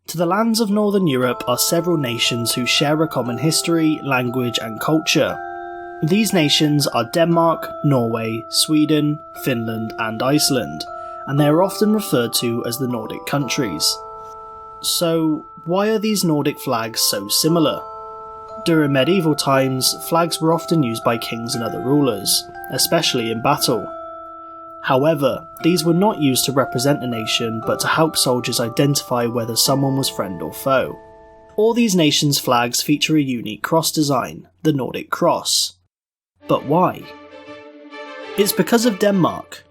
To the lands of Northern Europe are several nations who share a common history, language and culture. These nations are Denmark, Norway, Sweden, Finland and Iceland, and they are often referred to as the Nordic countries. So, why are these Nordic flags so similar? During medieval times, flags were often used by kings and other rulers, especially in battle. However, these were not used to represent a nation but to help soldiers identify whether someone was friend or foe. All these nations' flags feature a unique cross design, the Nordic Cross. But why? It's because of Denmark.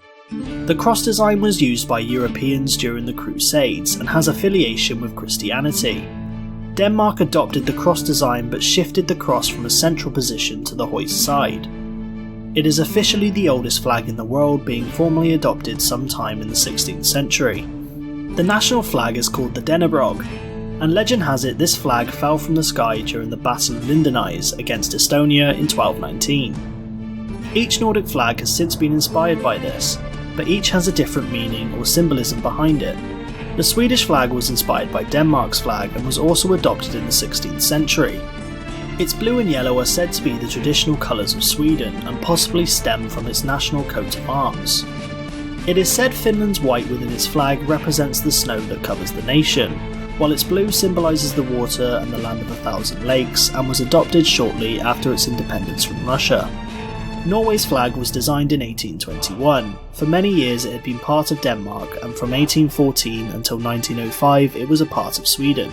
The cross design was used by Europeans during the Crusades and has affiliation with Christianity. Denmark adopted the cross design but shifted the cross from a central position to the hoist side. It is officially the oldest flag in the world, being formally adopted sometime in the 16th century. The national flag is called the Dannebrog, and legend has it this flag fell from the sky during the Battle of Lindesnes against Estonia in 1219. Each Nordic flag has since been inspired by this, but each has a different meaning or symbolism behind it. The Swedish flag was inspired by Denmark's flag and was also adopted in the 16th century. Its blue and yellow are said to be the traditional colours of Sweden and possibly stem from its national coat of arms. It is said Finland's white within its flag represents the snow that covers the nation, while its blue symbolises the water and the land of 1,000 lakes and was adopted shortly after its independence from Russia. Norway's flag was designed in 1821. For many years it had been part of Denmark, and from 1814 until 1905 it was a part of Sweden.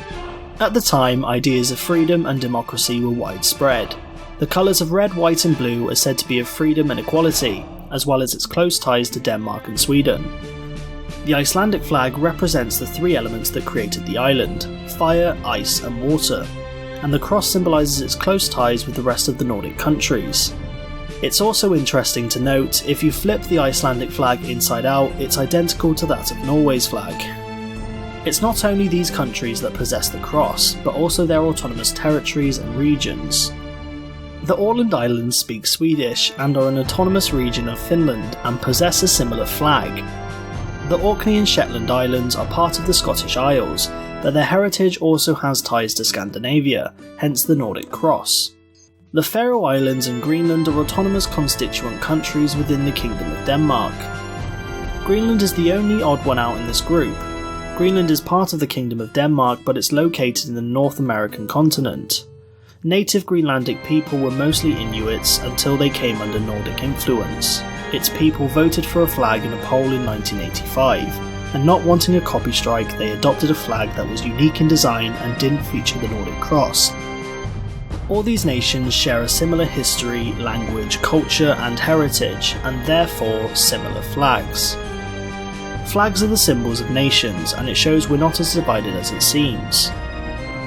At the time, ideas of freedom and democracy were widespread. The colours of red, white and blue are said to be of freedom and equality, as well as its close ties to Denmark and Sweden. The Icelandic flag represents the three elements that created the island: fire, ice and water, and the cross symbolises its close ties with the rest of the Nordic countries. It's also interesting to note, if you flip the Icelandic flag inside out, it's identical to that of Norway's flag. It's not only these countries that possess the cross, but also their autonomous territories and regions. The Åland Islands speak Swedish and are an autonomous region of Finland and possess a similar flag. The Orkney and Shetland Islands are part of the Scottish Isles, but their heritage also has ties to Scandinavia, hence the Nordic Cross. The Faroe Islands and Greenland are autonomous constituent countries within the Kingdom of Denmark. Greenland is the only odd one out in this group. Greenland is part of the Kingdom of Denmark, but it's located in the North American continent. Native Greenlandic people were mostly Inuits until they came under Nordic influence. Its people voted for a flag in a poll in 1985, and not wanting a copy strike, they adopted a flag that was unique in design and didn't feature the Nordic Cross. All these nations share a similar history, language, culture and heritage, and therefore similar flags. Flags are the symbols of nations, and it shows we're not as divided as it seems.